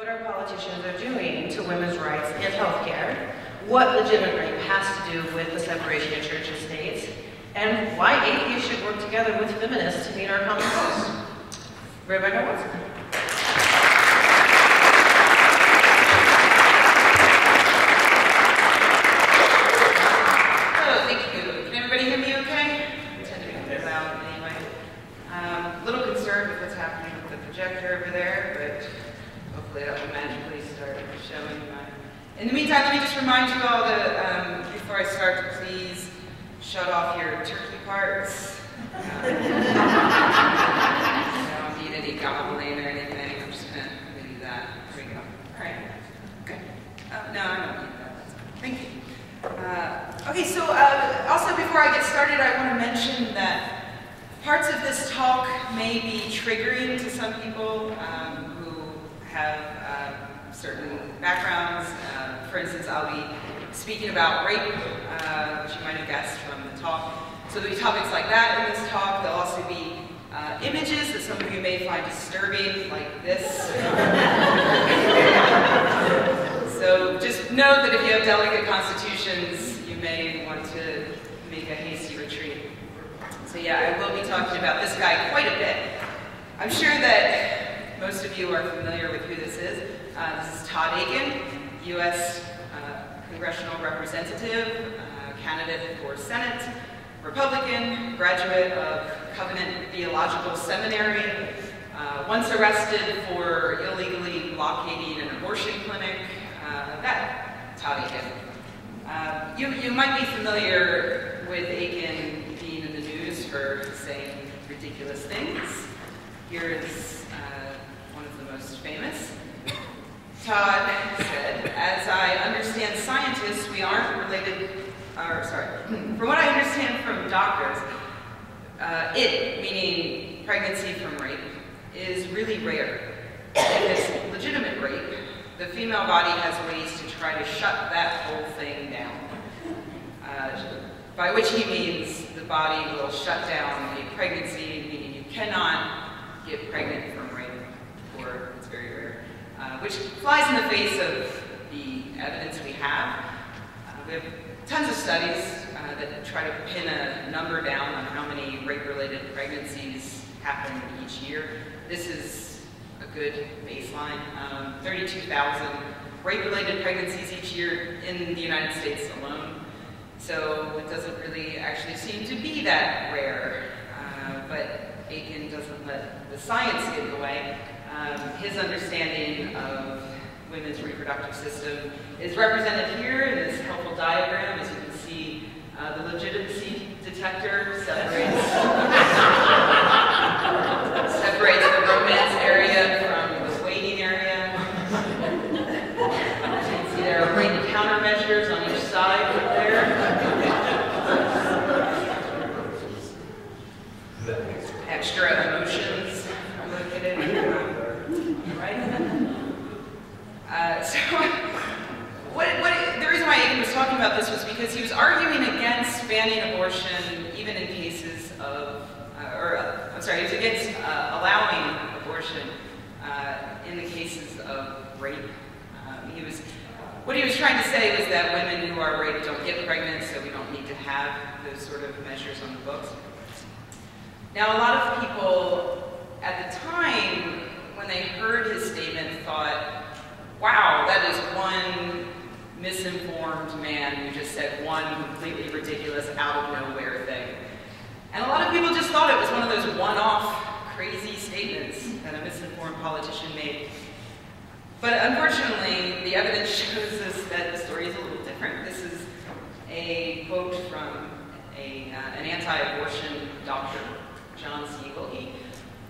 what our politicians are doing to women's rights and healthcare, what legitimate rape has to do with the separation of church and state, and why atheists should work together with feminists to meet our common goals. Rebecca Watson. Over there, but hopefully that will magically start showing. In the meantime, let me just remind you all to, before I start, to please shut off your turkey parts. I don't need any gobbling or anything. I'm just going to do that. There we go. All right. Good. No, I don't need that. That's fine. Thank you. Okay, so also before I get started, I want to mention that parts of this talk may be triggering to some people who have certain backgrounds. For instance, I'll be speaking about rape, which you might have guessed from the talk. So there'll be topics like that in this talk. There'll also be images that some of you may find disturbing, like this. So just note that if you have delicate constitutions, you may want to make a hasty retreat. So yeah, I will be talking about this guy quite a bit. I'm sure that most of you are familiar with who this is. This is Todd Akin, U.S. Congressional Representative, candidate for Senate, Republican, graduate of Covenant Theological Seminary, once arrested for illegally blockading an abortion clinic. That Todd Akin. You might be familiar with Akin being in the news for saying ridiculous things. Here is one of the most famous. Todd said, "As I understand scientists, we aren't related, from what I understand from doctors, it, meaning pregnancy from rape, is really rare. If it's legitimate rape, the female body has ways to try to shut that whole thing down." By which he means the body will shut down a pregnancy, meaning you cannot get pregnant from rape, or it's very rare. Which flies in the face of the evidence we have. We have tons of studies that try to pin a number down on how many rape-related pregnancies happen each year. This is a good baseline. 32,000 rape-related pregnancies each year in the United States alone. So it doesn't really actually seem to be that rare. But Akin doesn't let the science get in the way. His understanding of women's reproductive system is represented here in this helpful diagram. As you can see, the legitimacy detector separates the romance area from the waiting area. You can see there are rape countermeasures on each side right there. Extra emotions are located right? The reason why Akin was talking about this was because he was arguing against banning abortion even in cases of, he was against allowing abortion in the cases of rape. What he was trying to say was that women who are raped don't get pregnant, so we don't need to have those sort of measures on the books. Now, a lot of people at the time, when they heard his statement, thought, wow, that is one misinformed man who just said one completely ridiculous, out of nowhere thing. And a lot of people just thought it was one of those one-off crazy statements that a misinformed politician made. But unfortunately, the evidence shows us that the story is a little different. This is a quote from an anti-abortion doctor, John Siegel.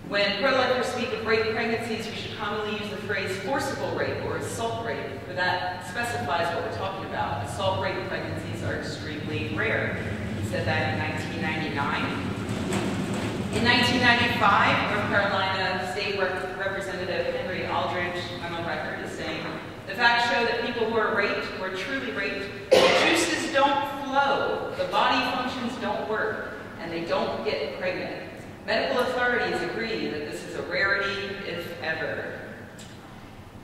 When pro-lifers speak of rape pregnancies, we should commonly use the phrase forcible rape or assault rape, for that specifies what we're talking about. Assault rape pregnancies are extremely rare. He said that in 1999. In 1995, North Carolina State Representative Henry Aldridge, I'm on record, is saying, "The facts show that people who are raped, who are truly raped, the juices don't flow, the body functions don't work, and they don't get pregnant. Medical authorities agree that this is a rarity, if ever."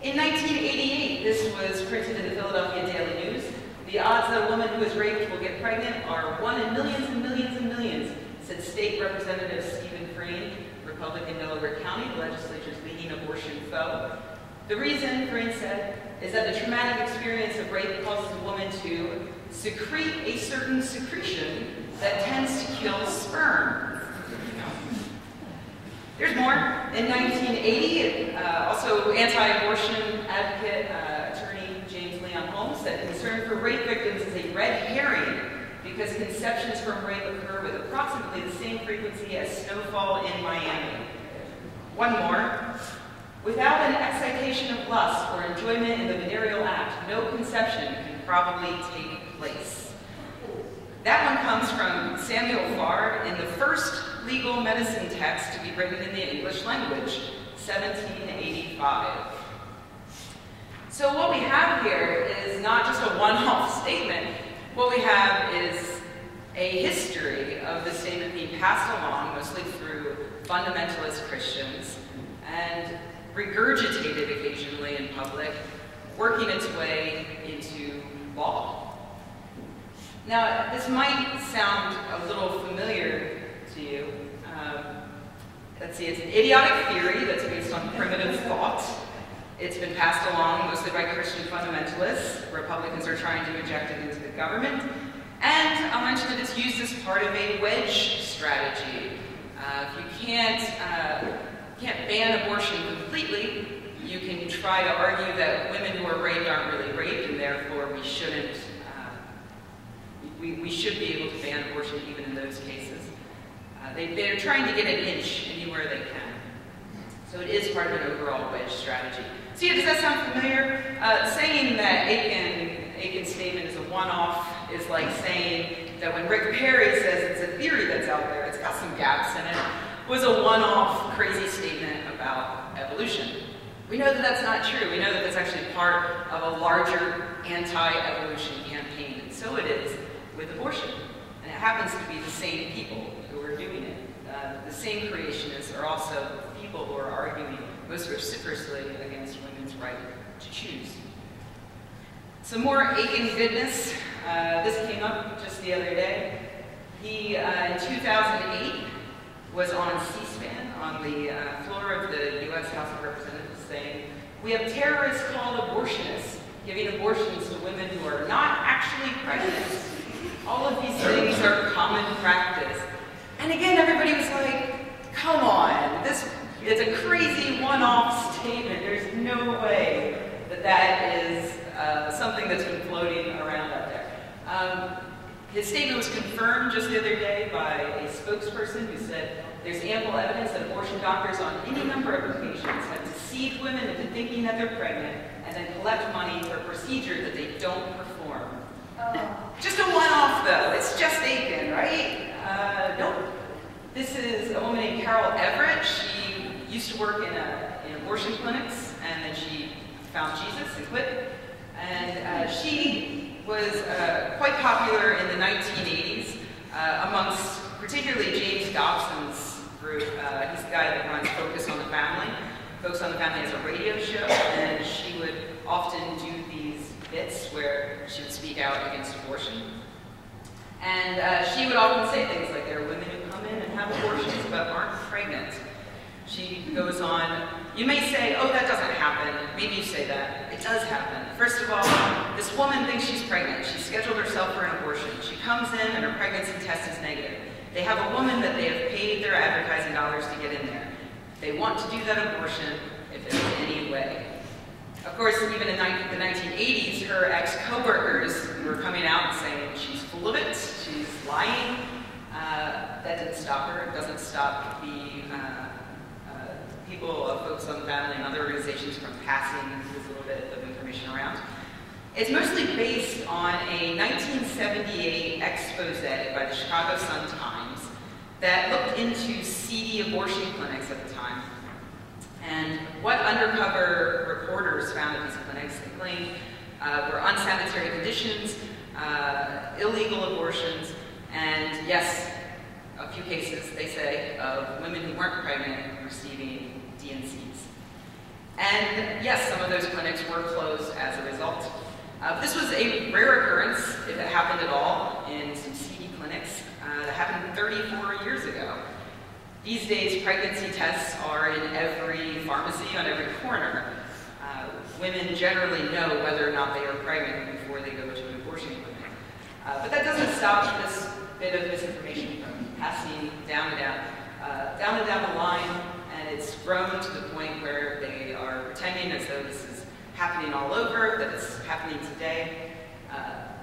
In 1988, this was printed in the Philadelphia Daily News. The odds that a woman who is raped will get pregnant are 1 in millions and millions and millions, said State Representative Stephen Frayne, Republican, Delaware County, the legislature's leading abortion foe. The reason, Frayne said, is that the traumatic experience of rape causes a woman to secrete a certain secretion that tends to kill sperm. There's more. In 1980, also anti-abortion advocate attorney James Leon Holmes said concern for rape victims is a red herring because conceptions from rape occur with approximately the same frequency as snowfall in Miami. One more. Without an excitation of lust or enjoyment in the venereal act, no conception can probably take place. That one comes from Samuel Farr in the first legal medicine text to be written in the English language, 1785. So what we have here is not just a one-off statement. What we have is a history of the statement being passed along, mostly through fundamentalist Christians, and regurgitated occasionally in public, working its way into law. Now, this might sound a little familiar to you. Let's see, it's an idiotic theory that's based on primitive thought. It's been passed along mostly by Christian fundamentalists. Republicans are trying to inject it into the government. And I'll mention that it's used as part of a wedge strategy. If you can't ban abortion completely, you can try to argue that women who are raped aren't really raped, and therefore we shouldn't. We should be able to ban abortion even in those cases. They're trying to get an inch anywhere they can. So it is part of an overall wedge strategy. So yeah, does that sound familiar? Saying that Aiken's statement is a one-off is like saying that when Rick Perry says it's a theory that's out there, it's got some gaps in it, was a one-off crazy statement about evolution. We know that that's not true. We know that that's actually part of a larger anti-evolution campaign, and so it is with abortion. And it happens to be the same people who are doing it. The same creationists are also people who are arguing most vociferously against women's right to choose. Some more Aiken goodness. This came up just the other day. He, in 2008, was on C-SPAN on the floor of the U.S. House of Representatives saying, "We have terrorists called abortionists giving abortions to women who are not actually pregnant. All of these things are common practice." And again, everybody was like, come on, it's a crazy one-off statement. There's no way that that is something that's been floating around out there. His statement was confirmed just the other day by a spokesperson who said there's ample evidence that abortion doctors on any number of occasions have deceived women into thinking that they're pregnant and then collect money for a procedure that they don't perform. Just a one-off though, it's just Aiken, right? Nope. This is a woman named Carol Everett. She used to work in abortion clinics, and then she found Jesus and quit. And she was quite popular in the 1980s amongst particularly James Dobson's group. He's the guy that runs Focus on the Family. Focus on the Family is a radio show, and she would often do these bits where she would speak out against abortion. And she would often say things like, there are women who come in and have abortions but aren't pregnant. She goes on, you may say, oh, that doesn't happen. Maybe you say that. It does happen. First of all, this woman thinks she's pregnant. She scheduled herself for an abortion. She comes in and her pregnancy test is negative. They have a woman that they have paid their advertising dollars to get in there. They want to do that abortion if there's any way. Of course, even in the 1980s, her ex-coworkers were coming out and saying she's full of it, she's lying. That didn't stop her. It doesn't stop the people of Focus on the Family and other organizations from passing this little bit of information around. It's mostly based on a 1978 expose by the Chicago Sun-Times that looked into seedy abortion clinics at the time. And what undercover reporters found at these clinics, they claimed, were unsanitary conditions, illegal abortions, and yes, a few cases, they say, of women who weren't pregnant receiving DNCs. And yes, some of those clinics were closed as a result. This was a rare occurrence, if it happened at all, in some seedy clinics. That happened 34 years ago. These days, pregnancy tests are in every pharmacy on every corner. Women generally know whether or not they are pregnant before they go to an abortion clinic. But that doesn't stop this bit of misinformation from passing down and down the line, and it's grown to the point where they are pretending as though this is happening all over, that it's happening today.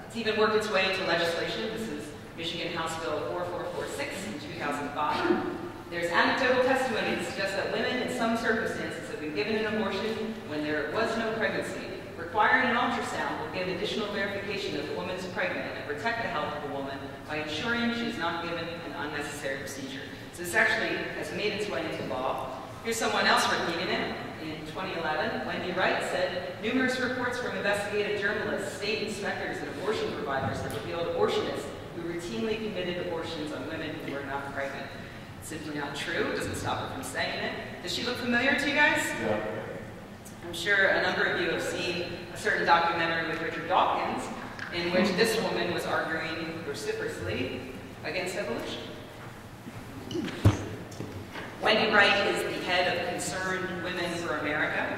It's even worked its way into legislation. This is Michigan House Bill 4446 in 2005. There's anecdotal testimony that suggests that women in some circumstances have been given an abortion when there was no pregnancy. Requiring an ultrasound will give additional verification that the woman is pregnant and protect the health of the woman by ensuring she is not given an unnecessary procedure. So this actually has made its way into law. Here's someone else repeating it. In 2011, Wendy Wright said, numerous reports from investigative journalists, state inspectors, and abortion providers have revealed abortionists who routinely committed abortions on women who were not pregnant. It's simply not true. It doesn't stop her from saying it. Does she look familiar to you guys? Yeah. I'm sure a number of you have seen a certain documentary with Richard Dawkins in which this woman was arguing vociferously against evolution. Wendy Wright is the head of Concerned Women for America,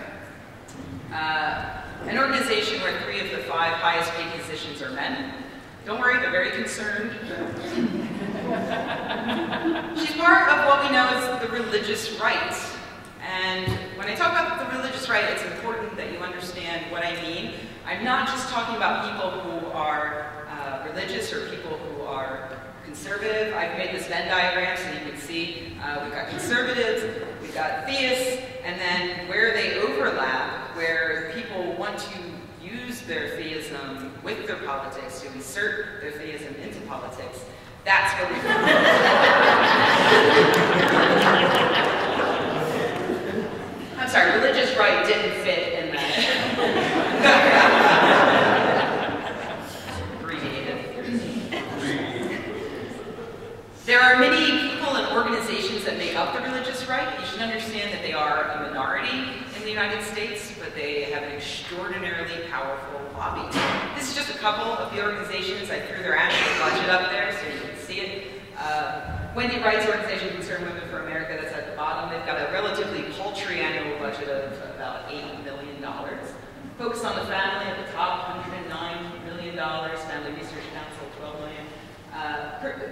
an organization where 3 of the 5 highest paid positions are men. Don't worry, they're very concerned. She's part of what we know as the religious right. And when I talk about the religious right, it's important that you understand what I mean. I'm not just talking about people who are religious or people who are conservative. I've made this Venn diagram so you can see we've got conservatives, we've got theists, and then where they overlap, where people want to use their theism with their politics, to insert their theism into politics, that's where we I'm sorry, religious right didn't fit in that. There are many people and organizations that make up the religious right. You should understand that they are a minority in the United States, but they have an extraordinarily powerful lobby. This is just a couple of the organizations. I threw their annual budget up there so you can see it. Wendy Wright's organization, Concerned Women for America, that's at the bottom. They've got a relatively paltry annual budget of about $8 million. Focus on the family at the top, $109 million. Family Research Council, $12 million.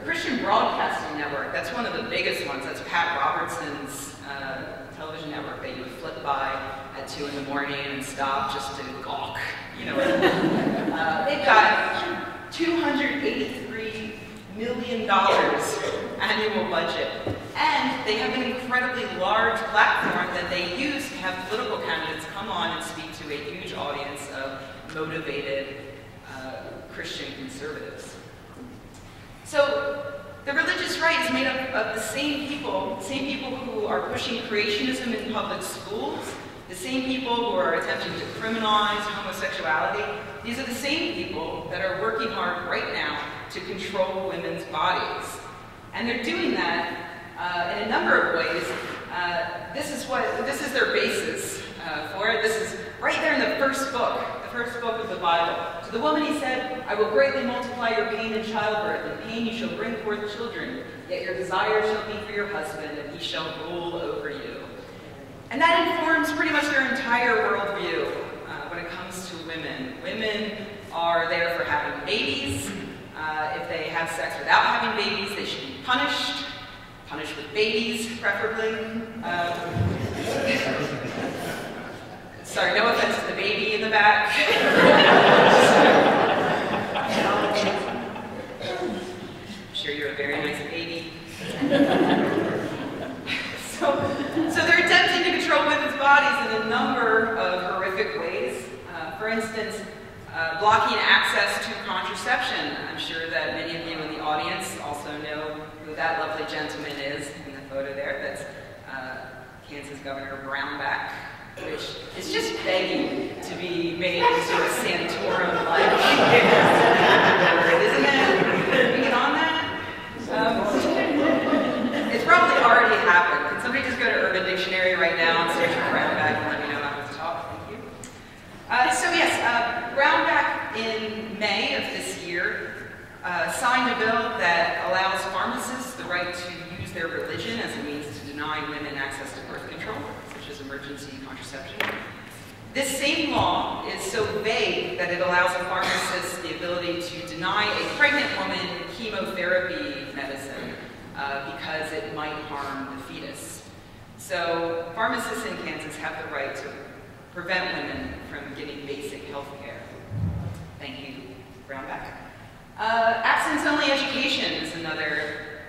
Christian Broadcasting Network, that's one of the biggest ones. That's Pat Robertson's television network that you would flip by at 2 in the morning and stop just to gawk. You know, they've got $283 million annual budget. And they have an incredibly large platform that they use to have political candidates come on and speak to a huge audience of motivated Christian conservatives. So the religious right is made up of the same people who are pushing creationism in public schools, the same people who are attempting to criminalize homosexuality. These are the same people that are working hard right now to control women's bodies. And they're doing that in a number of ways. This is their basis for it. This is right there in the first book of the Bible. To the woman he said, I will greatly multiply your pain in childbirth. In pain you shall bring forth children, yet your desire shall be for your husband, and he shall rule over you. And that informs pretty much their entire worldview when it comes to women. Women are there for having babies. If they have sex without having babies, they should be punished. Punished with babies, preferably. Sorry, no offense to the baby in the back. I'm sure you're a very nice baby. So they're attempting to control women's bodies in a number of horrific ways. For instance, blocking access to contraception. I'm sure that many of you in the audience also know who that lovely gentleman is in the photo there. That's Kansas Governor Brownback, which is just begging to be made into a Santorum-like isn't it? Can we get on that? It's probably already happened. Can somebody just go to Urban Dictionary right now and search for Brownback and let me know how to talk? Thank you. Brownback in May of this year signed a bill that allows pharmacists the right to use their religion as a means to deny women access to birth control, such as emergency contraception. This same law is so vague that it allows a pharmacist the ability to deny a pregnant woman chemotherapy medicine because it might harm the fetus. So pharmacists in Kansas have the right to prevent women from getting basic health care. Thank you, Brownback. Abstinence-only education is another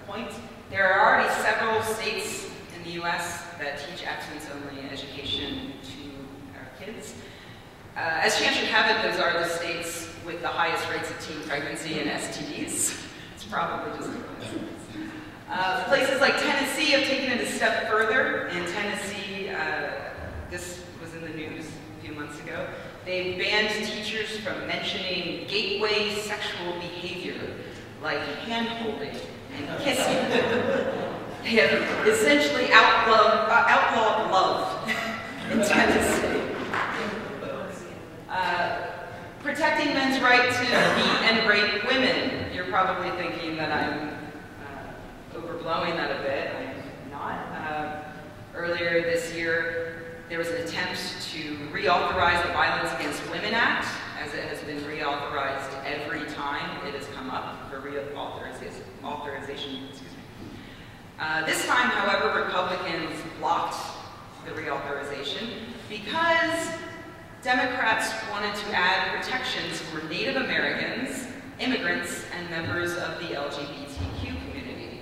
point. There are already several states in the U.S. that teach abstinence-only education to our kids. As chance should have it, those are the states with the highest rates of teen pregnancy and STDs. It's probably just a coincidence. Places like Tennessee have taken it a step further. In Tennessee, this was in the news a few months ago, they banned teachers from mentioning gateway sexual behavior like hand-holding and kissing. They have essentially outlawed love in Tennessee. Protecting men's right to beat and rape women. You're probably thinking that I'm overblowing that a bit. I'm not. Earlier this year, there was an attempt to reauthorize the Violence Against Women Act, as it has been reauthorized every time it has come up for authorization. This time, however, Republicans blocked the reauthorization because Democrats wanted to add protections for Native Americans, immigrants, and members of the LGBTQ community.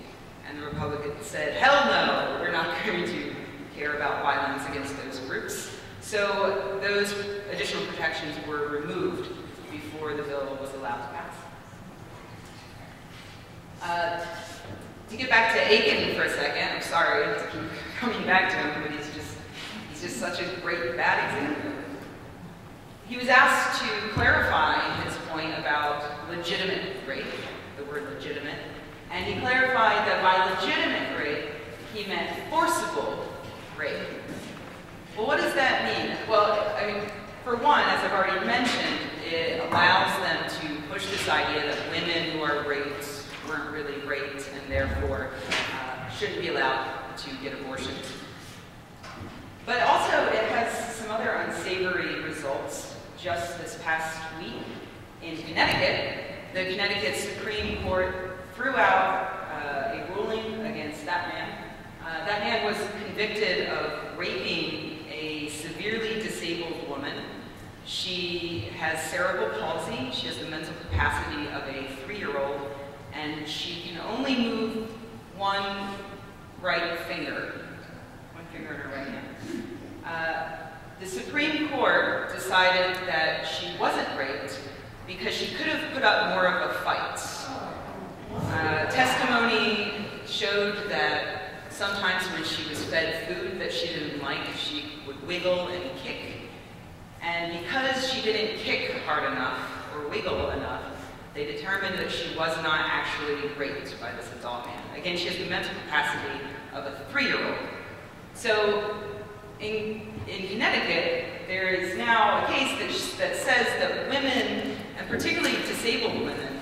And the Republicans said, hell no, we're not going to care about violence against those groups. So those additional protections were removed before the bill was allowed to pass. To get back to Aiken for a second, I'm sorry to keep coming back to him, but he's just such a great bad example. He was asked to clarify his point about legitimate rape, the word legitimate, and he clarified that by legitimate rape, he meant forcible rape. Well, what does that mean? Well, I mean, for one, as I've already mentioned, it allows them to push this idea that women who are raped weren't really raped and therefore shouldn't be allowed to get abortions. But also, it has some other unsavory results. Just this past week in Connecticut, the Connecticut Supreme Court threw out a ruling against that man. That man was convicted of raping a severely disabled woman. She has cerebral palsy. She has the mental capacity of a 3-year-old, and she can only move one right finger. One finger in her right hand. The Supreme Court decided that she wasn't raped because she could have put up more of a fight. Testimony showed that sometimes when she was fed food that she didn't like, she would wiggle and kick. And because she didn't kick hard enough or wiggle enough, they determined that she was not actually raped by this adult man. Again, she has the mental capacity of a 3-year-old. So in Connecticut, there is now a case that says that women, and particularly disabled women,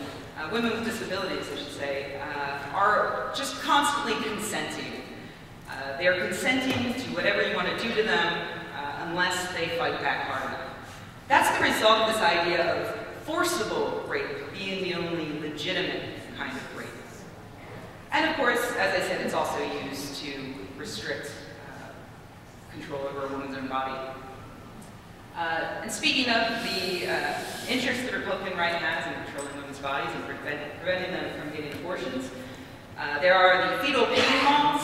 women with disabilities, I should say, are just constantly consenting. They are consenting to whatever you want to do to them unless they fight back hard enough. That's the result of this idea of forcible rape being the only legitimate kind of rape. And of course, as I said, it's also used to restrict control over a woman's own body. And speaking of the interest the Republican right has in controlling women's bodies and preventing them from getting abortions, there are the fetal pain laws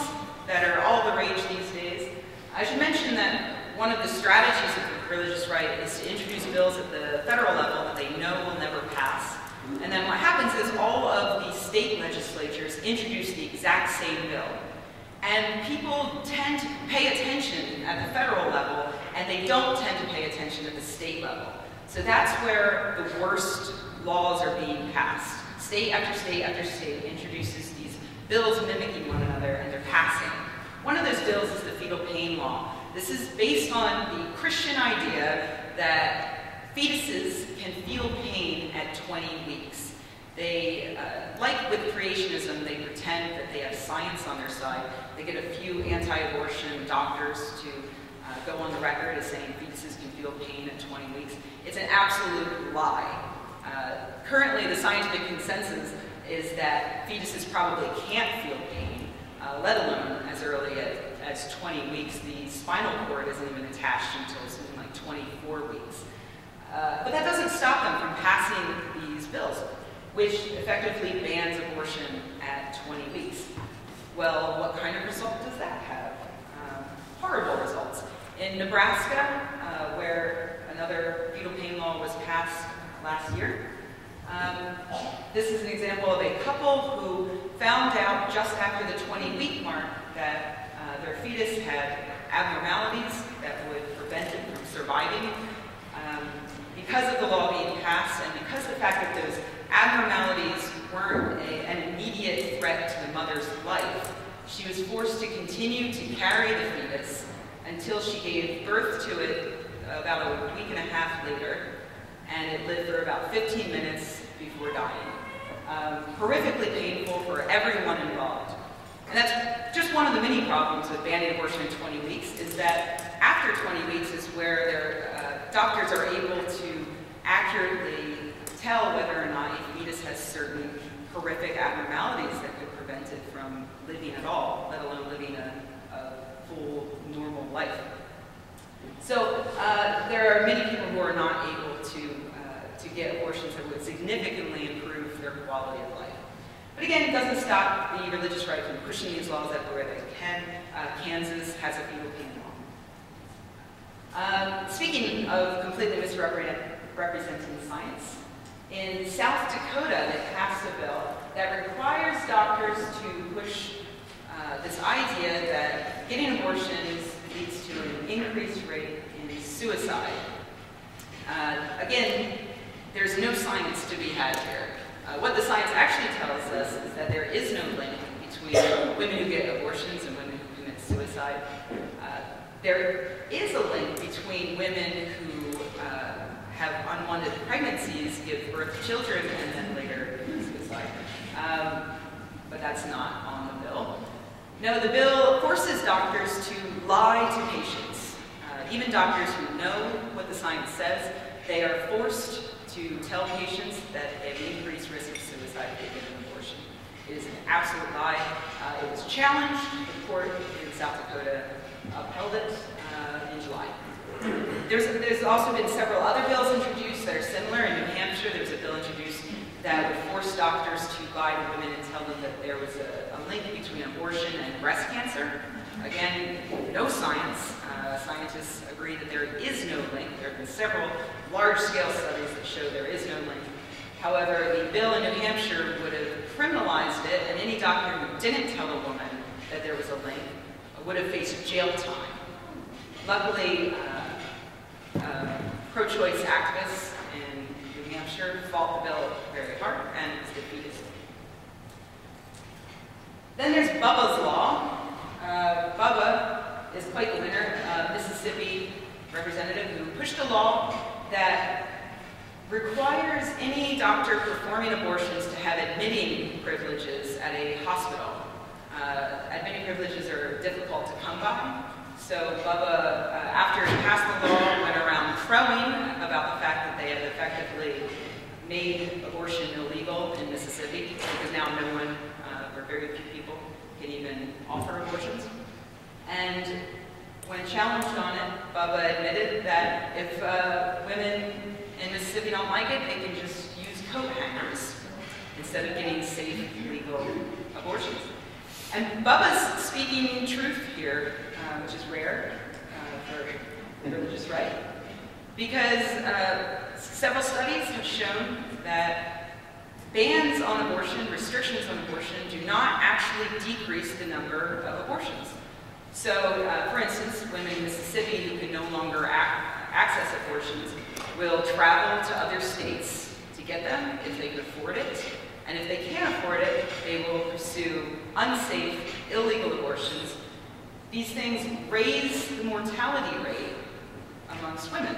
that are all the rage these days. I should mention that one of the strategies of the religious right is to introduce bills at the federal level that they know will never pass. And then what happens is all of the state legislatures introduce the exact same bill. And people tend to pay attention at the federal level, and they don't tend to pay attention at the state level. So that's where the worst laws are being passed. State after state after state introduces these bills mimicking one another, and they're passing. One of those bills is the fetal pain law. This is based on the Christian idea that fetuses can feel pain at 20 weeks. They, like with creationism, they pretend that they have science on their side. They get a few anti-abortion doctors to go on the record as saying fetuses can feel pain at 20 weeks. It's an absolute lie. Currently, the scientific consensus is that fetuses probably can't feel pain, let alone as early as 20 weeks. The spinal cord isn't even attached until something like 24 weeks. But that doesn't stop them from passing these bills, which effectively bans abortion at 20 weeks. Well, what kind of result does that have? Horrible results. In Nebraska, where another fetal pain law was passed last year, this is an example of a couple who found out just after the 20-week mark that their fetus had abnormalities that would prevent it from surviving. Because of the law being passed, and because of the fact that those abnormalities weren't an immediate threat to the mother's life, she was forced to continue to carry the fetus until she gave birth to it about a week and a half later, and it lived for about 15 minutes before dying. Horrifically painful for everyone involved. And that's just one of the many problems with banning abortion in 20 weeks, is that after 20 weeks is where their doctors are able to accurately tell whether or not a fetus has certain horrific abnormalities that could prevent it from living at all, let alone living a full, normal life. So there are many people who are not able to get abortions that would significantly improve their quality of life. But again, it doesn't stop the religious right from pushing these laws everywhere they can. Kansas has a fetal pain law. Speaking of completely misrepresenting science, in South Dakota, they passed a bill that requires doctors to push this idea that getting abortions leads to an increased rate in suicide. Again, there's no science to be had here. What the science actually tells us is that there is no link between women who get abortions and women who commit suicide. There is a link between women who have unwanted pregnancies, give birth to children, and then later commit suicide. But that's not on the bill. No, the bill forces doctors to lie to patients. Even doctors who know what the science says, they are forced to tell patients that they have an increased risk of suicide if they get an abortion. It is an absolute lie. It was challenged. The court in South Dakota upheld it in July. There's also been several other bills introduced that are similar. In New Hampshire, there was a bill introduced that would force doctors to lie to women and tell them that there was a link between abortion and breast cancer. Again, no science. Scientists agree that there is no link. There have been several large-scale studies that show there is no link. However, the bill in New Hampshire would have criminalized it, and any doctor who didn't tell a woman that there was a link would have faced jail time. Luckily, pro-choice activists in New Hampshire fought the bill very hard and was defeated. Then there's Bubba's Law. Bubba is quite the winner, Mississippi representative who pushed a law that requires any doctor performing abortions to have admitting privileges at a hospital. Admitting privileges are difficult to come by, so Bubba, after he passed the law, went around crowing about the fact that they had effectively made abortion illegal in Mississippi, because now no one, or very few people, can even offer abortions. And when challenged on it, Bubba admitted that if women in Mississippi don't like it, they can just use coat hangers instead of getting safe, legal abortions. And Bubba's speaking truth here, which is rare for the religious right, because several studies have shown that bans on abortion, restrictions on abortion, do not actually decrease the number of abortions. So, for instance, women in Mississippi who can no longer access abortions will travel to other states to get them if they can afford it. And if they can't afford it, they will pursue unsafe, illegal abortions. These things raise the mortality rate amongst women.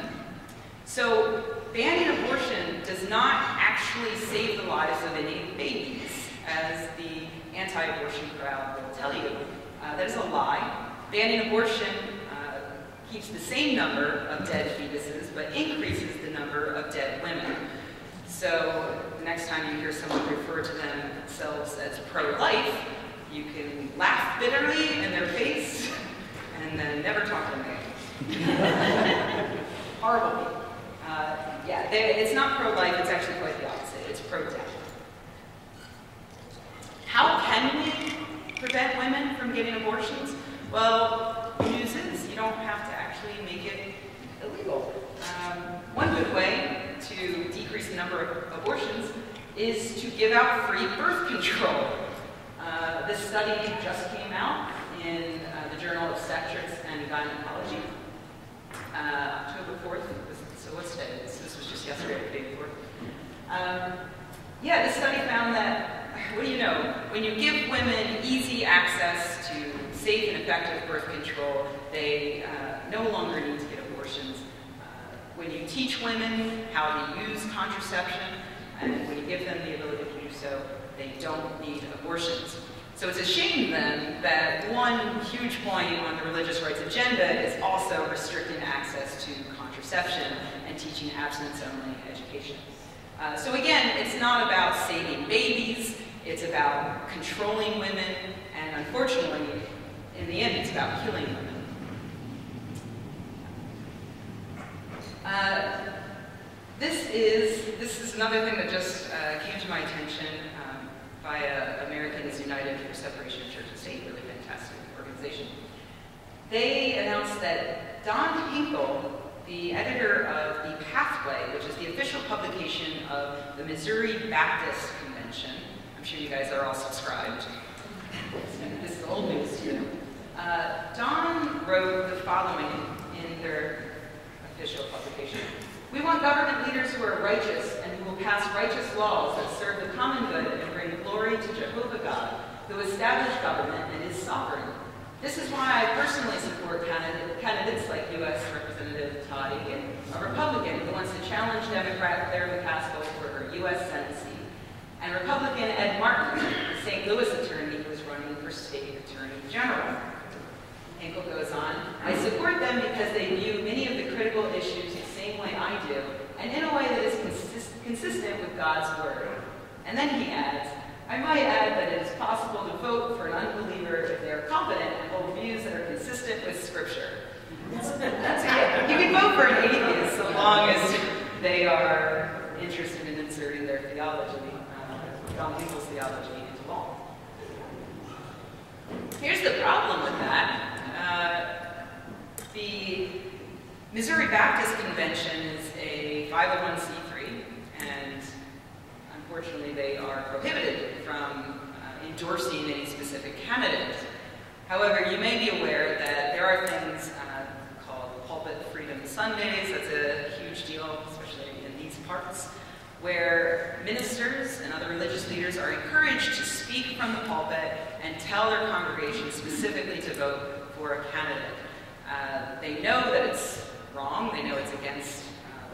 So banning abortion does not actually save the lives of any babies, as the anti-abortion crowd will tell you. That is a lie. Banning abortion keeps the same number of dead fetuses, but increases the number of dead women. So the next time you hear someone refer to themselves as pro-life, you can laugh bitterly in their face and then never talk to them again. Horrible people. Yeah, it's not pro-life, it's actually quite the opposite. It's pro-death. How can we prevent women from getting abortions? Well, the news is you don't have to actually make it illegal. One good way to decrease the number of abortions is to give out free birth control. This study just came out in the Journal of Obstetrics and Gynecology, October 4th. So what's today? This was just yesterday, the day before. Yeah, this study found that, what do you know? When you give women easy access to safe and effective birth control, they no longer need to get abortions. When you teach women how to use contraception, and when you give them the ability to do so, they don't need abortions. So it's a shame then that one huge point on the religious rights agenda is also restricting access to contraception and teaching abstinence-only education. So again, it's not about saving babies, it's about controlling women, and unfortunately, in the end, it's about killing women. This is another thing that just came to my attention via Americans United for Separation of Church and State, really fantastic organization. They announced that Don Hinkle, the editor of The Pathway, which is the official publication of the Missouri Baptist Convention, I'm sure you guys are all subscribed. This is old news to you. Don wrote the following in their official publication. We want government leaders who are righteous and who will pass righteous laws that serve the common good and bring glory to Jehovah God, who established government and is sovereign. This is why I personally support candidates like U.S. Representative Todd Akin, a Republican who wants to challenge Democrat Claire McCaskill for her U.S. Senate seat, and Republican Ed Martin, the St. Louis attorney who is running for state attorney general. Hinkle goes on, I support them because they view many of the critical issues the same way I do, and in a way that is consistent with God's word. And then he adds, I might add that it is possible to vote for an unbeliever if they are competent and hold views that are consistent with Scripture. That's it. You can vote for an atheist so long as they are interested in inserting their theology, Don Hinkle's theology, into law. Here's the problem with that. The Missouri Baptist Convention is a 501c3, and unfortunately they are prohibited from endorsing any specific candidate. However, you may be aware that there are things called Pulpit Freedom Sundays. That's a huge deal, especially in these parts, where ministers and other religious leaders are encouraged to speak from the pulpit and tell their congregation specifically to vote for a candidate. They know that it's wrong, they know it's against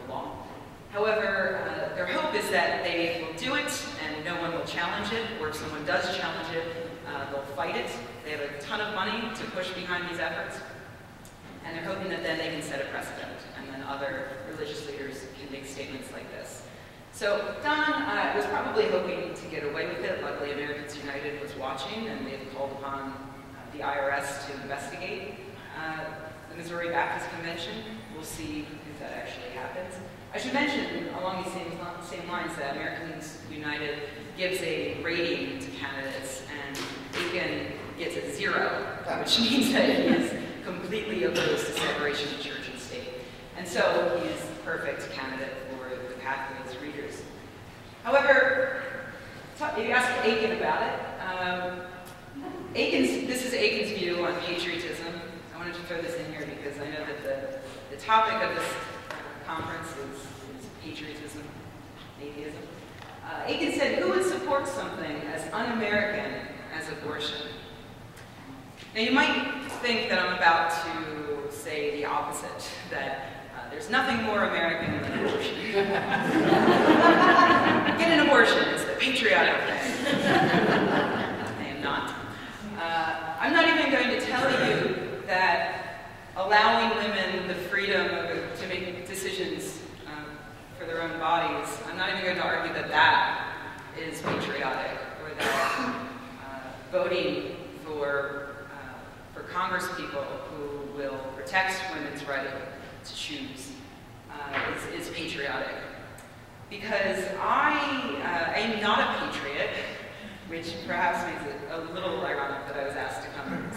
the law. However, their hope is that they will do it and no one will challenge it, or if someone does challenge it, they'll fight it. They have a ton of money to push behind these efforts, and they're hoping that then they can set a precedent, and then other religious leaders can make statements like this. So Don was probably hoping to get away with it. Luckily, Americans United was watching, and they've called upon the IRS to investigate the Missouri Baptist Convention. We'll see if that actually happens. I should mention, along these same lines, that Americans United gives a rating to candidates, and Akin gets a 0, which means that he is completely opposed to separation of church and state. And so he is the perfect candidate for the Pathway's readers. However, if you ask Akin about it, this is Akin's view on patriotism. I wanted to throw this in here because I know that the topic of this conference is patriotism, atheism. Akin said, who would support something as un-American as abortion? Now you might think that I'm about to say the opposite, that there's There's nothing more American than abortion. Get an abortion, it's the patriotic thing. I am not. I'm not even going to tell you that allowing women the freedom to make decisions for their own bodies, I'm not even going to argue that that is patriotic, or that voting for congresspeople who will protect women's right to choose is patriotic. Because I am not a patriot, which perhaps makes it a little ironic that I was asked to come at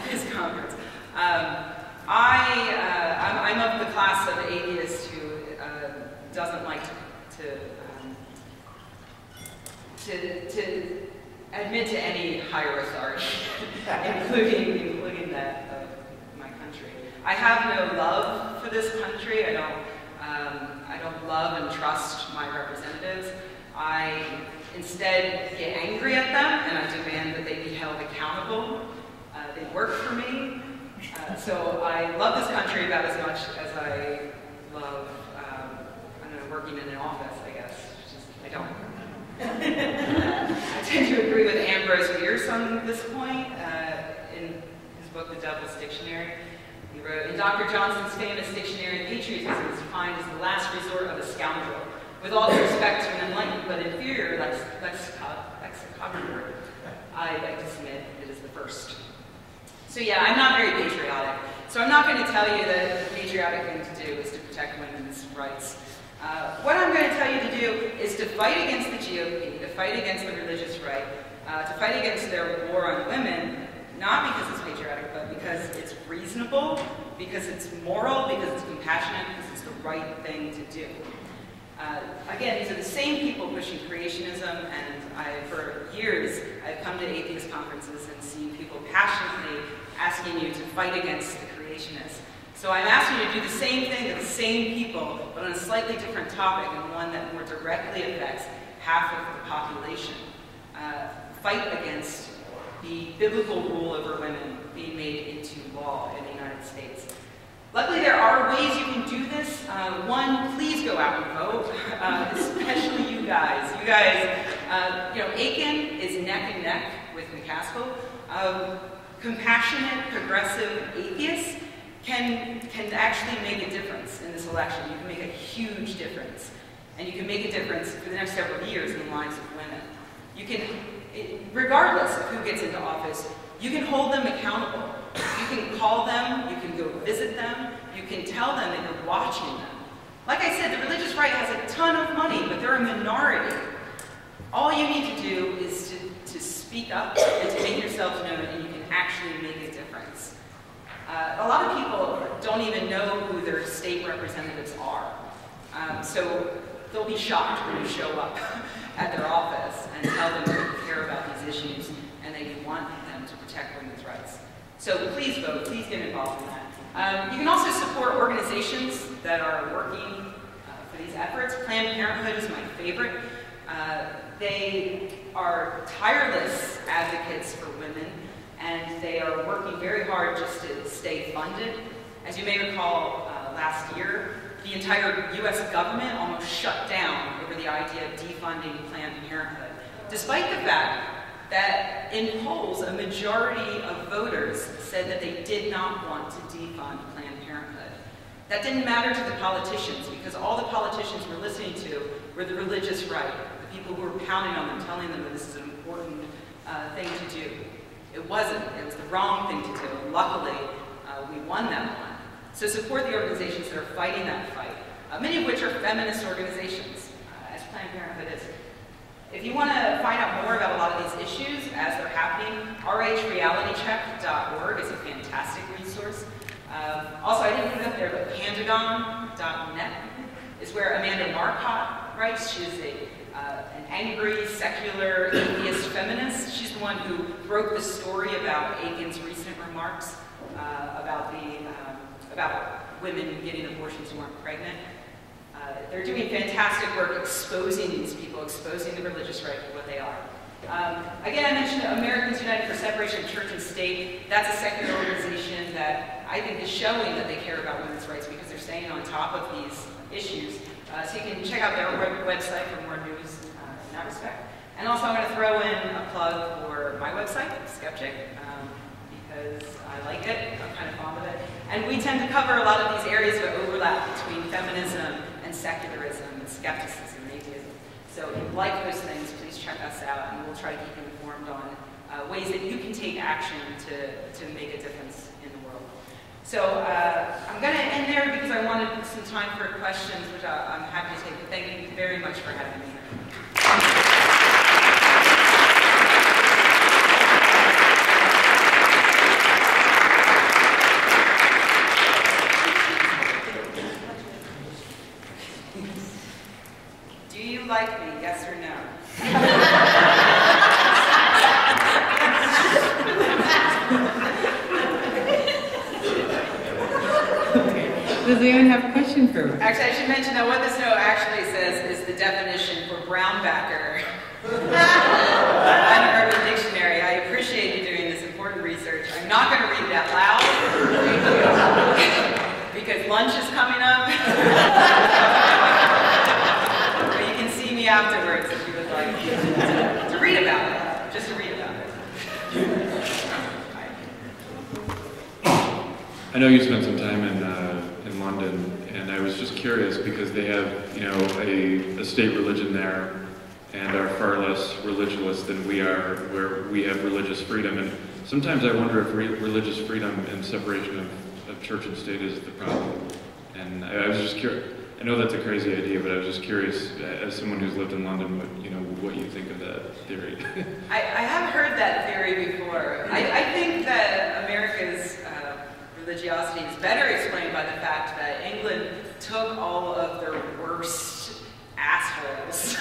this conference. I'm of the class of atheists who doesn't like to admit to any higher authority, including that of my country. I have no love for this country. I don't love and trust my representatives. I instead get angry at them, and I demand that they be held accountable. They work for me. So I love this country about as much as I love, working in an office, I guess. I don't. I tend to agree with Ambrose Bierce on this point. In his book, The Devil's Dictionary, he wrote, "In Dr. Johnson's famous dictionary, patriotism is defined as the last resort of a scoundrel, with all due respect to an enlightened but inferior lexicographer. I like to submit it is the first." So yeah, I'm not very patriotic. So I'm not going to tell you that the patriotic thing to do is to protect women's rights. What I'm going to tell you to do is to fight against the GOP, to fight against the religious right, to fight against their war on women, not because it's patriotic, but because it's reasonable, because it's moral, because it's compassionate, because it's the right thing to do. Again, these are the same people pushing creationism, and for years, I've come to atheist conferences and seen people passionately asking you to fight against the creationists. So I'm asking you to do the same thing to the same people, but on a slightly different topic, and one that more directly affects half of the population. Fight against the biblical rule over women being made into law in the United States. Luckily, there are ways you can do this. One, please go out and vote, especially you guys. You guys, Aiken is neck and neck with McCaskill. Compassionate, progressive atheists can actually make a difference in this election. You can make a huge difference. And you can make a difference for the next several years in the lives of women. You can, regardless of who gets into office, you can hold them accountable. You can call them, you can go visit them, you can tell them that you're watching them. Like I said, the religious right has a ton of money, but they're a minority. All you need to do is to speak up and to make yourself known, and you can actually make a difference. A lot of people don't even know who their state representatives are. So they'll be shocked when you show up at their office and tell them that you care about these issues and that you want them to protect women's rights. So please vote, please get involved in that. You can also support organizations that are working for these efforts. Planned Parenthood is my favorite. They are tireless advocates for women, and they are working very hard just to stay funded. As you may recall, last year, the entire US government almost shut down over the idea of defunding Planned Parenthood, despite the fact that in polls, a majority of voters said that they did not want to defund Planned Parenthood. That didn't matter to the politicians, because all the politicians were listening to were the religious right, the people who were pounding on them, telling them that this is an important thing to do. It wasn't. It was the wrong thing to do. And luckily, we won that one. So support the organizations that are fighting that fight, many of which are feminist organizations, as Planned Parenthood is. If you want to find out more about a lot of these issues as they're happening, rhrealitycheck.org is a fantastic resource. Also, I didn't put it up there, but pandagon.net is where Amanda Marcotte writes. She is an angry, secular, atheist feminist. She's the one who broke the story about Aiken's recent remarks about women getting abortions who weren't pregnant. They're doing fantastic work exposing these people, exposing the religious right for what they are. Again, I mentioned Americans United for Separation of Church and State. That's a secular organization that I think is showing that they care about women's rights because they're staying on top of these issues. So you can check out their website for more news in that respect. And also I'm going to throw in a plug for my website, Skeptic, because I like it, I'm kind of fond of it. And we tend to cover a lot of these areas of overlap between feminism and secularism and skepticism and atheism. So if you like those things, please check us out, and we'll try to keep you informed on ways that you can take action to make a difference in the world. So I'm going to end there because I wanted some time for questions, which I'm happy to take. But thank you very much for having me here. Do you like me, yes or no? Does anyone have a question for me? Actually, I should mention that what this note actually says is the definition for brownbacker on Urban Dictionary. I appreciate you doing this important research. I'm not going to read it out loud, because lunch is coming up. But you can see me afterwards if you would like to read about it, just to read about it. I know you spent some time in London, and I was just curious because they have, you know, a state religion there, and are far less religious than we are, where we have religious freedom. And sometimes I wonder if religious freedom and separation of church and state is the problem. And I was just curious. I know that's a crazy idea, but I was just curious, as someone who's lived in London, what you think of that theory. I have heard that theory before. I think that America's religiosity is better explained by the fact that England took all of their worst assholes,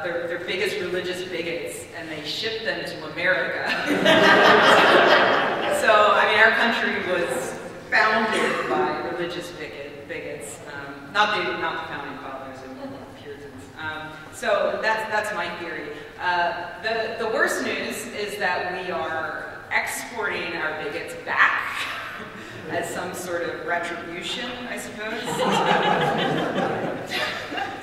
their biggest religious bigots, and they shipped them to America. So, I mean, our country was founded by religious bigots, not the founding fathers and Puritans. So that's my theory. The worst news is that we are exporting our bigots back as some sort of retribution, I suppose.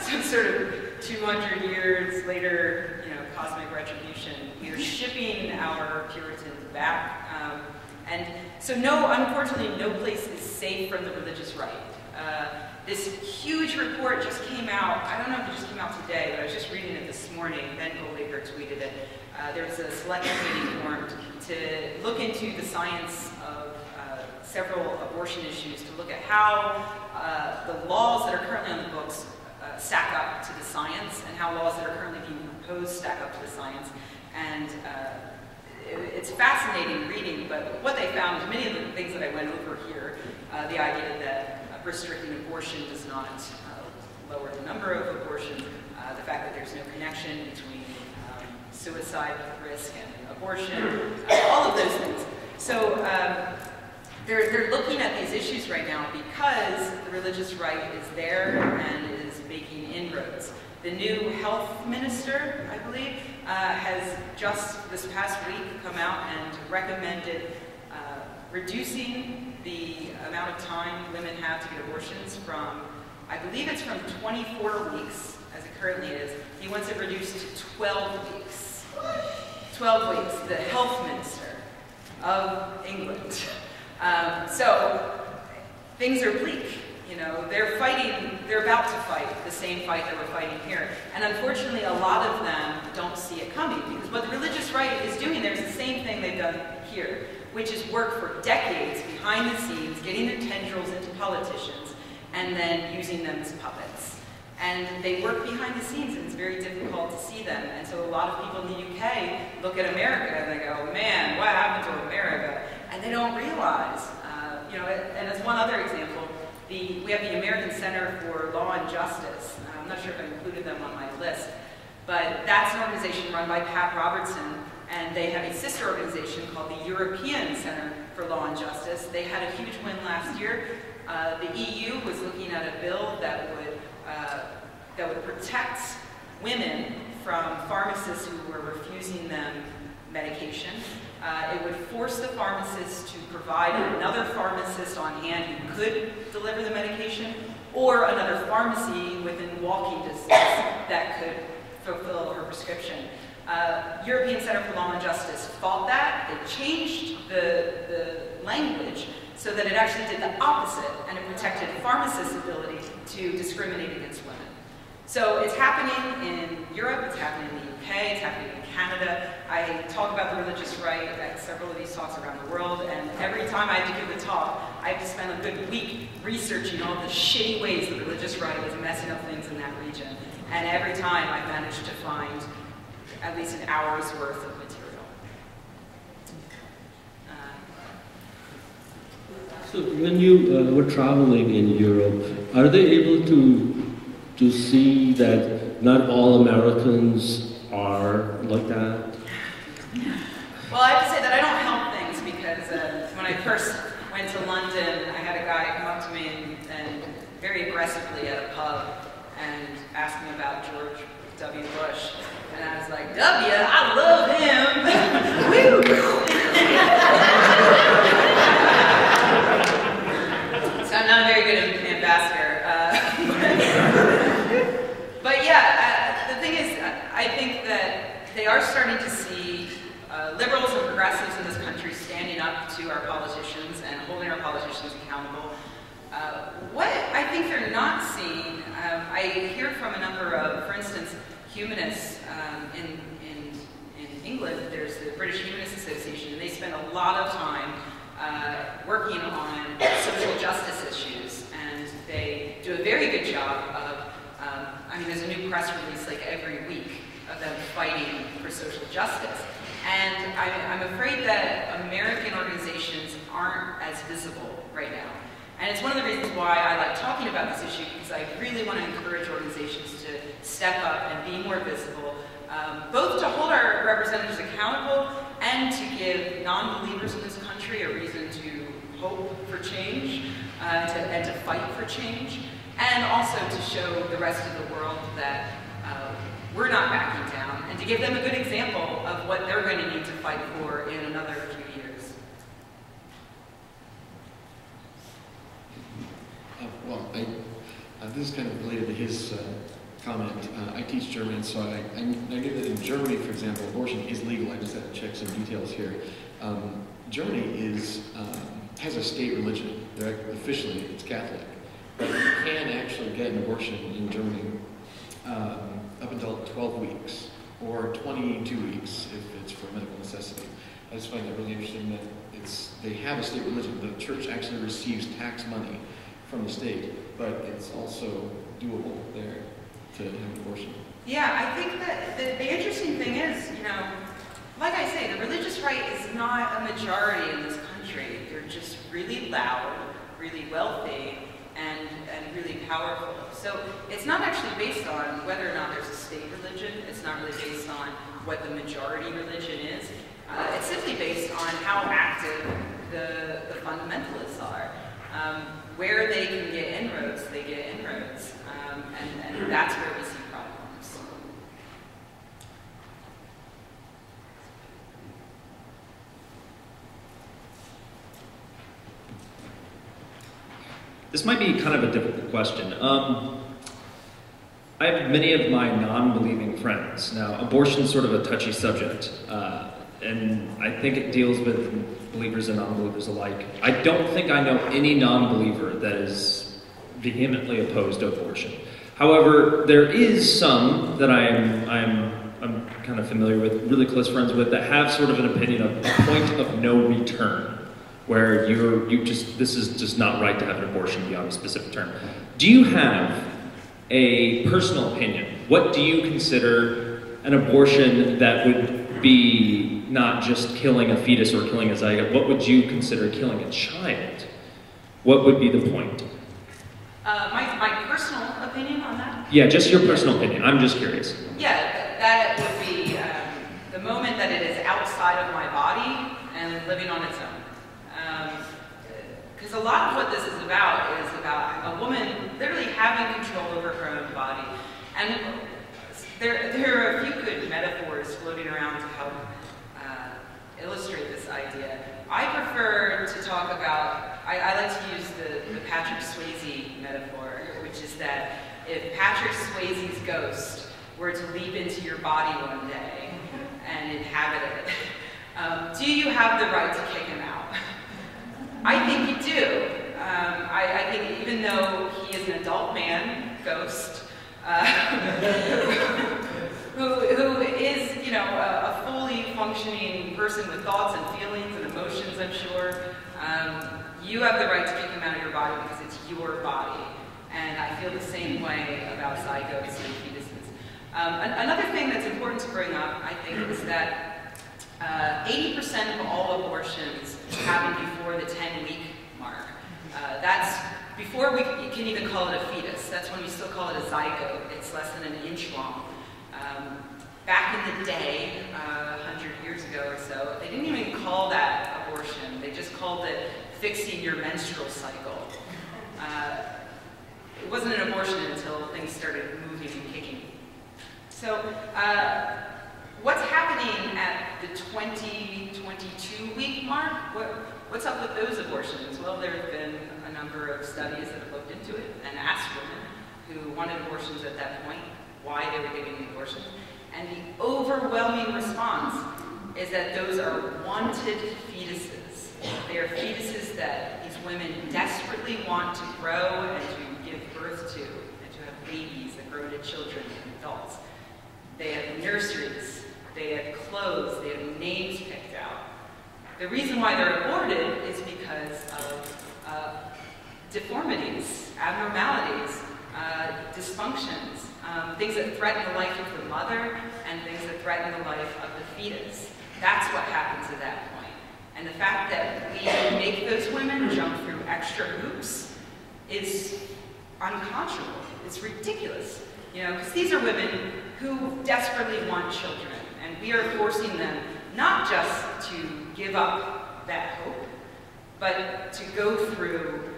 Some sort of 200 years later, cosmic retribution. We are shipping our Puritans back. And so unfortunately, no place is safe from the religious right. This huge report just came out. I don't know if it just came out today, but I was just reading it this morning. Ben Goldacre tweeted it. There was a select committee formed to look into the science of several abortion issues, to look at how the laws that are currently on the books stack up to the science, and how laws that are currently being proposed stack up to the science. And it's fascinating reading, but what they found is many of the things that I went over here, the idea that restricting abortion does not lower the number of abortions, the fact that there's no connection between suicide risk and abortion, all of those things. So they're looking at these issues right now because the religious right is there and is making inroads. The new health minister, I believe, has just this past week come out and recommended reducing the amount of time women have to get abortions from, I believe it's from 24 weeks, as it currently is. He wants it reduced to 12 weeks. 12 weeks, the health minister of England. So things are bleak. They're about to fight the same fight that we're fighting here. And unfortunately, a lot of them don't see it coming, because what the religious right is doing there is the same thing they've done here, which is work for decades behind the scenes, getting their tendrils into politicians, and then using them as puppets. And they work behind the scenes, and it's very difficult to see them. And so a lot of people in the UK look at America and they go, man, what happened to America? And they don't realize, and as one other example, we have the American Center for Law and Justice. I'm not sure if I included them on my list, but that's an organization run by Pat Robertson, and they have a sister organization called the European Center for Law and Justice. They had a huge win last year. The EU was looking at a bill that would protect women from pharmacists who were refusing them medication. It would force the pharmacist to provide another pharmacist on hand who could deliver the medication, or another pharmacy within walking distance that could fulfill her prescription. European Center for Law and Justice fought that. It changed the language so that it actually did the opposite, and it protected pharmacists' ability to discriminate against women. So it's happening in Europe, it's happening in the UK, it's happening in Canada. I talk about the religious right at several of these talks around the world, and every time I have to give a talk, I have to spend a good week researching all the shitty ways the religious right is messing up things in that region. And every time I manage to find at least an hour's worth of material. So when you were traveling in Europe, are they able to see that not all Americans are like that? Well, I have to say that I don't help things because when I first went to London, I had a guy come up to me and very aggressively at a pub and ask me about George W. Bush. And I was like, W, I love him. So I'm not a very good ambassador. But yeah, the thing is, I think that they are starting to see liberals and progressives in this country standing up to our politicians and holding our politicians accountable. What I think they're not seeing, I hear from a number of, for instance, humanists in England. There's the British Humanist Association, and they spend a lot of time working on social justice issues, and they do a very good job of, I mean, there's a new press release like every week of them fighting for social justice. And I'm afraid that American organizations aren't as visible right now. And it's one of the reasons why I like talking about this issue, because I really want to encourage organizations to step up and be more visible, both to hold our representatives accountable and to give non-believers in this country a reason to hope for change and to fight for change, and also to show the rest of the world that we're not backing down, and to give them a good example of what they're going to need to fight for in another few years. Well, this is kind of related to his comment. I teach German, so I knew that in Germany, for example, abortion is legal. I just had to check some details here. Germany has a state religion. They're officially, it's Catholic. But you can actually get an abortion in Germany up until 12 weeks, or 22 weeks if it's for medical necessity. I just find that really interesting that they have a state religion. The church actually receives tax money from the state, but it's also doable there to have an abortion. Yeah, I think that the interesting thing is, you know, like I say, the religious right is not a majority in this country. They're just really loud, really wealthy, and really powerful. So it's not actually based on whether or not there's a state religion. It's not really based on what the majority religion is. It's simply based on how active the fundamentalists are. Where they can get inroads, they get inroads. And that's where we see problems. This might be kind of a difficult question. I have many of my non-believing friends. Now, abortion is sort of a touchy subject, and I think it deals with believers and non-believers alike. I don't think I know any non-believer that is vehemently opposed to abortion. However, there is some that I'm kind of familiar with, really close friends with, that have sort of an opinion of a point of no return, where this is just not right to have an abortion beyond a specific term. Do you have a personal opinion? What do you consider an abortion that would be not just killing a fetus or killing a zygote? What would you consider killing a child? What would be the point? My personal opinion on that? Yeah, just your personal opinion. I'm just curious. Yeah, that would be the moment that it is outside of my body and living on its own. Because a lot of what this is about a woman literally having control over her own body. And there are a few floating around to help illustrate this idea. I prefer to talk about, I like to use the Patrick Swayze metaphor, which is that if Patrick Swayze's ghost were to leap into your body one day and inhabit it, do you have the right to kick him out? I think you do. I think even though he is an adult man, ghost, who is, you know, a fully functioning person with thoughts and feelings and emotions, I'm sure, you have the right to kick him out of your body because it's your body. And I feel the same way about zygotes and fetuses. Another thing that's important to bring up, I think, is that 80% of all abortions happen before the 10-week mark. That's before we can even call it a fetus. That's when we still call it a zygote. It's less than an inch long. Back in the day, 100 years ago or so, they didn't even call that abortion. They just called it fixing your menstrual cycle. It wasn't an abortion until things started moving and kicking. So what's happening at the 22-week mark? What's up with those abortions? Well, there have been a number of studies that have looked into it and asked women who wanted abortions at that point why they were getting the abortions. And the overwhelming response is that those are wanted fetuses. They are fetuses that these women desperately want to grow and to give birth to, and to have babies that grow into children and adults. They have nurseries, they have clothes, they have names picked out. The reason why they're aborted is because of deformities, abnormalities, dysfunctions, things that threaten the life of the mother and things that threaten the life of the fetus. That's what happens at that point. And the fact that we make those women jump through extra hoops is unconscionable. It's ridiculous. You know, because these are women who desperately want children, and we are forcing them not just to give up that hope, but to go through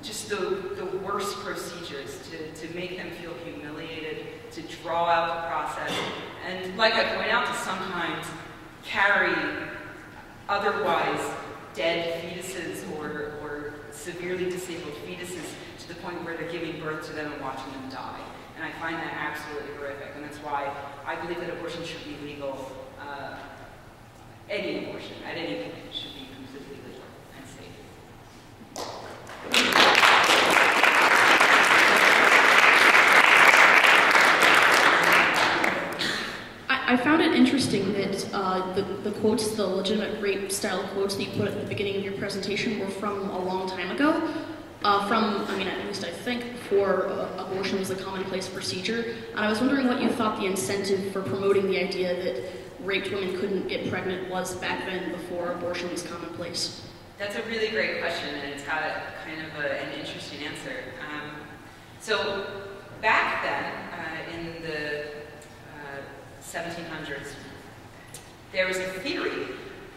just the worst procedures, to make them feel humiliated, to draw out the process, and like I point out, to sometimes carry otherwise dead fetuses or severely disabled fetuses to the point where they're giving birth to them and watching them die. And I find that absolutely horrific, and that's why I believe that abortion should be legal. Any abortion, at any point, should be completely legal and safe. I found it interesting that the quotes, the legitimate rape style quotes that you put at the beginning of your presentation were from a long time ago. I mean, at least I think, before abortion was a commonplace procedure. And I was wondering what you thought the incentive for promoting the idea that raped women couldn't get pregnant was back then, before abortion was commonplace. That's a really great question, and it's got kind of an interesting answer. So back then, in the 1700s, there was a theory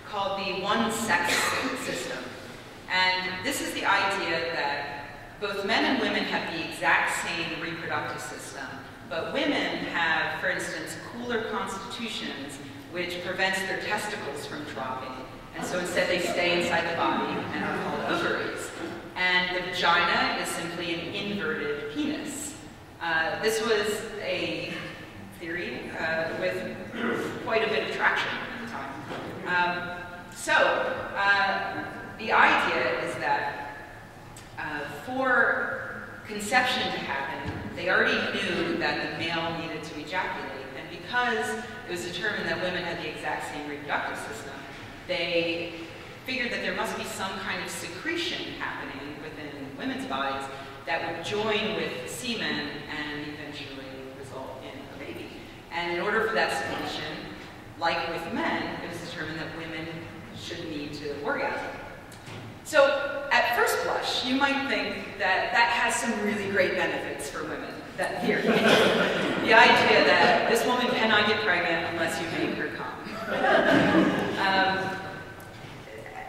called the one-sex system. And this is the idea that both men and women have the exact same reproductive system, but women have, for instance, cooler constitutions which prevents their testicles from dropping. And so instead they stay inside the body and are called ovaries. And the vagina is simply an inverted penis. This was a theory with quite a bit of traction at the time. The idea is that for conception to happen, they already knew that the male needed to ejaculate. And because it was determined that women had the exact same reproductive system, they figured that there must be some kind of secretion happening within women's bodies that would join with semen and eventually result in a baby. And in order for that secretion, like with men, it was determined that women should need to orgasm. So, at first blush, you might think that that has some really great benefits for women, that theory. The idea that this woman cannot get pregnant unless you make her come.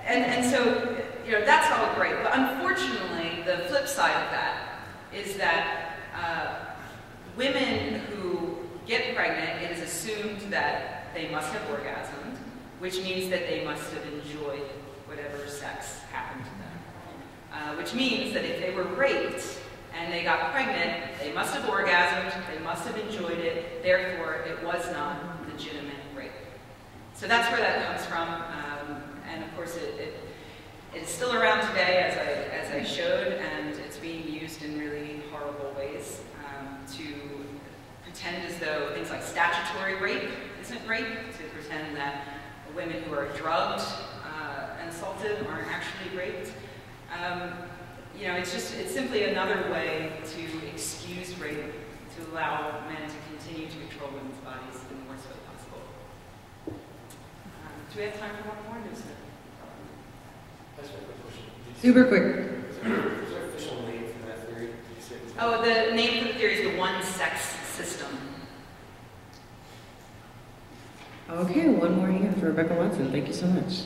And so, you know, that's all great. But unfortunately, the flip side of that is that women who get pregnant, it is assumed that they must have orgasmed, which means that they must have enjoyed whatever sex happened to them. Which means that if they were raped and they got pregnant, they must have orgasmed, they must have enjoyed it, therefore it was not legitimate rape. So that's where that comes from, and of course it's still around today, as I showed, and it's being used in really horrible ways to pretend as though things like statutory rape isn't rape, to pretend that women who are drugged and assaulted aren't actually raped. You know, it's simply another way to excuse rape, to allow men to continue to control women's bodies in the worst way possible. Do we have time for one more? Super quick. Is there an official name for that theory? Oh, the name for the theory is the one-sex system. Okay, one more hand for Rebecca Watson. Thank you so much.